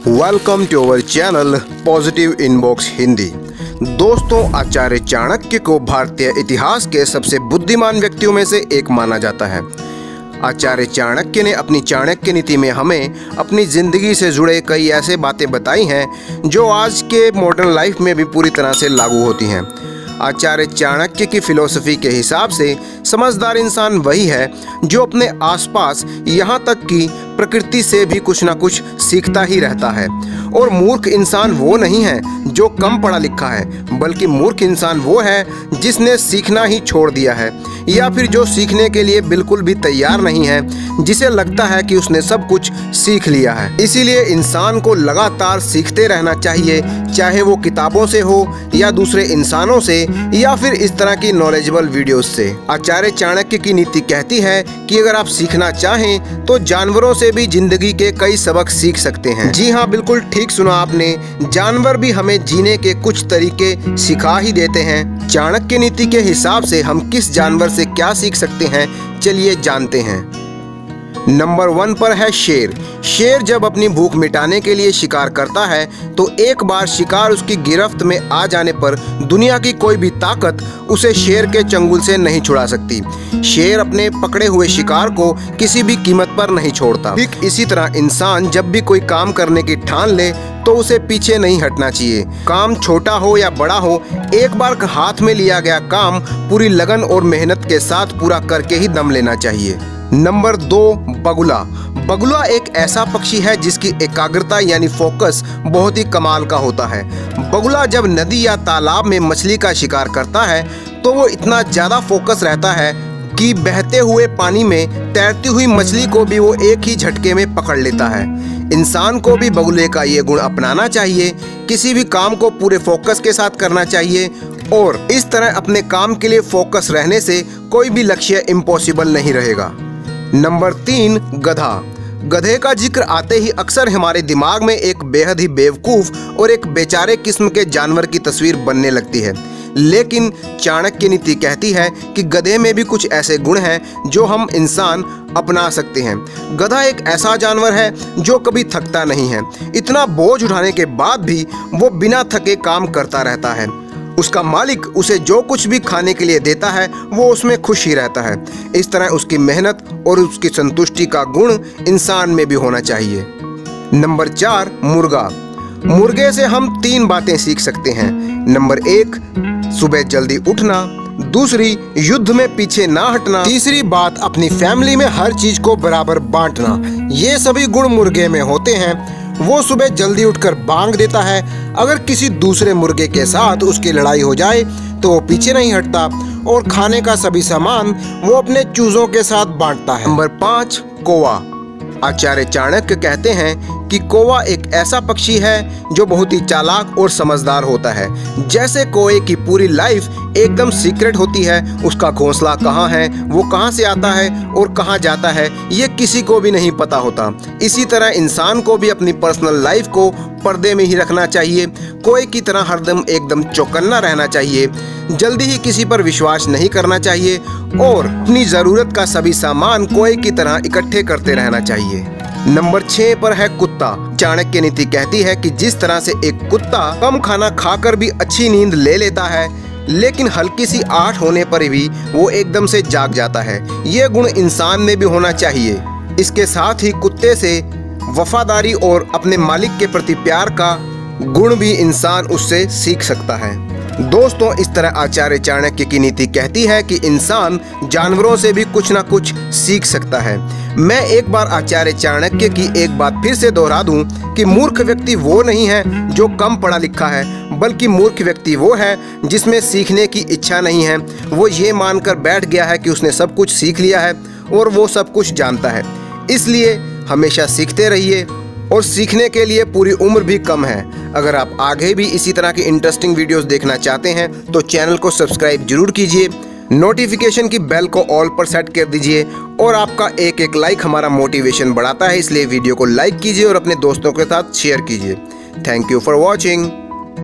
Welcome to our channel positive inbox Hindi. दोस्तों, आचार्य चाणक्य को भारतीय इतिहास के सबसे बुद्धिमान व्यक्तियों में से एक माना जाता है। आचार्य चाणक्य ने अपनी चाणक्य नीति में हमें अपनी ज़िंदगी से जुड़े कई ऐसे बातें बताई हैं जो आज के मॉडर्न लाइफ में भी पूरी तरह से लागू होती हैं। आचार्य चाणक्य की फिलॉसफी के हिसाब से समझदार इंसान वही है जो अपने आसपास यहाँ तक कि प्रकृति से भी कुछ ना कुछ सीखता ही रहता है। और मूर्ख इंसान वो नहीं है जो कम पढ़ा लिखा है, बल्कि मूर्ख इंसान वो है जिसने सीखना ही छोड़ दिया है, या फिर जो सीखने के लिए बिल्कुल भी तैयार नहीं है, जिसे लगता है कि उसने सब कुछ सीख लिया है। इसीलिए इंसान को लगातार सीखते रहना चाहिए, चाहे वो किताबों से हो या दूसरे इंसानों से या फिर इस तरह की नॉलेजेबल वीडियोस से। आचार्य चाणक्य की नीति कहती है कि अगर आप सीखना चाहें तो जानवरों से भी जिंदगी के कई सबक सीख सकते हैं। जी हाँ, बिल्कुल ठीक सुना आपने, जानवर भी हमें जीने के कुछ तरीके सिखा ही देते हैं। चाणक्य नीति के हिसाब से हम किस जानवर से क्या सीख सकते हैं, चलिए जानते हैं। नंबर 1 पर है शेर। शेर जब अपनी भूख मिटाने के लिए शिकार करता है तो एक बार शिकार उसकी गिरफ्त में आ जाने पर दुनिया की कोई भी ताकत उसे शेर के चंगुल से नहीं छुड़ा सकती। शेर अपने पकड़े हुए शिकार को किसी भी कीमत पर नहीं छोड़ता। ठीक इसी तरह इंसान जब भी कोई काम करने की ठान ले तो उसे पीछे नहीं हटना चाहिए। काम छोटा हो या बड़ा हो, एक बार हाथ में लिया गया काम पूरी लगन और मेहनत के साथ पूरा करके ही दम लेना चाहिए। नंबर 2, बगुला। बगुला एक ऐसा पक्षी है जिसकी एकाग्रता यानी फोकस बहुत ही कमाल का होता है। बगुला जब नदी या तालाब में मछली का शिकार करता है तो वो इतना ज़्यादा फोकस रहता है कि बहते हुए पानी में तैरती हुई मछली को भी वो एक ही झटके में पकड़ लेता है। इंसान को भी बगुले का ये गुण अपनाना चाहिए, किसी भी काम को पूरे फोकस के साथ करना चाहिए और इस तरह अपने काम के लिए फोकस रहने से कोई भी लक्ष्य इम्पॉसिबल नहीं रहेगा। नंबर 3, गधा। गधे का जिक्र आते ही अक्सर हमारे दिमाग में एक बेहद ही बेवकूफ़ और एक बेचारे किस्म के जानवर की तस्वीर बनने लगती है, लेकिन चाणक्य नीति कहती है कि गधे में भी कुछ ऐसे गुण हैं जो हम इंसान अपना सकते हैं। गधा एक ऐसा जानवर है जो कभी थकता नहीं है। इतना बोझ उठाने के बाद भी वो बिना थके काम करता रहता है। उसका मालिक उसे जो कुछ भी खाने के लिए देता है वो उसमें खुश ही रहता है। इस तरह उसकी मेहनत और उसकी संतुष्टि का गुण इंसान में भी होना चाहिए। नंबर 4, मुर्गा। मुर्गे से हम 3 बातें सीख सकते हैं। नंबर 1, सुबह जल्दी उठना। दूसरी, युद्ध में पीछे ना हटना। तीसरी बात, अपनी फैमिली में हर चीज को बराबर बांटना। ये सभी गुण मुर्गे में होते हैं। वो सुबह जल्दी उठकर बांग देता है। अगर किसी दूसरे मुर्गे के साथ उसकी लड़ाई हो जाए तो वो पीछे नहीं हटता और खाने का सभी सामान वो अपने चूजों के साथ बांटता है। नंबर 5, कौवा। आचार्य चाणक्य कहते हैं कि कौवा एक ऐसा पक्षी है जो बहुत ही चालाक और समझदार होता है। जैसे कौवे की पूरी लाइफ एकदम सीक्रेट होती है, उसका घोंसला कहाँ है, वो कहाँ से आता है और कहाँ जाता है, ये किसी को भी नहीं पता होता। इसी तरह इंसान को भी अपनी पर्सनल लाइफ को पर्दे में ही रखना चाहिए। कौवे की तरह हरदम एकदम चौकन्ना रहना चाहिए, जल्दी ही किसी पर विश्वास नहीं करना चाहिए और अपनी ज़रूरत का सभी सामान कौवे की तरह इकट्ठे करते रहना चाहिए। नंबर 6 पर है कुत्ता। चाणक्य नीति कहती है कि जिस तरह से एक कुत्ता कम खाना खाकर भी अच्छी नींद ले लेता है, लेकिन हल्की सी आहट होने पर भी वो एकदम से जाग जाता है, ये गुण इंसान में भी होना चाहिए। इसके साथ ही कुत्ते से वफादारी और अपने मालिक के प्रति प्यार का गुण भी इंसान उससे सीख सकता है। दोस्तों, इस तरह आचार्य चाणक्य की नीति कहती है कि इंसान जानवरों से भी कुछ ना कुछ सीख सकता है। मैं एक बार आचार्य चाणक्य की एक बात फिर से दोहरा दूं कि मूर्ख व्यक्ति वो नहीं है जो कम पढ़ा लिखा है, बल्कि मूर्ख व्यक्ति वो है जिसमें सीखने की इच्छा नहीं है। वो ये मानकर बैठ गया है कि उसने सब कुछ सीख लिया है और वो सब कुछ जानता है। इसलिए हमेशा सीखते रहिए और सीखने के लिए पूरी उम्र भी कम है। अगर आप आगे भी इसी तरह की इंटरेस्टिंग वीडियोस देखना चाहते हैं तो चैनल को सब्सक्राइब जरूर कीजिए, नोटिफिकेशन की बेल को ऑल पर सेट कर दीजिए और आपका एक लाइक हमारा मोटिवेशन बढ़ाता है, इसलिए वीडियो को लाइक कीजिए और अपने दोस्तों के साथ शेयर कीजिए। Thank you for watching.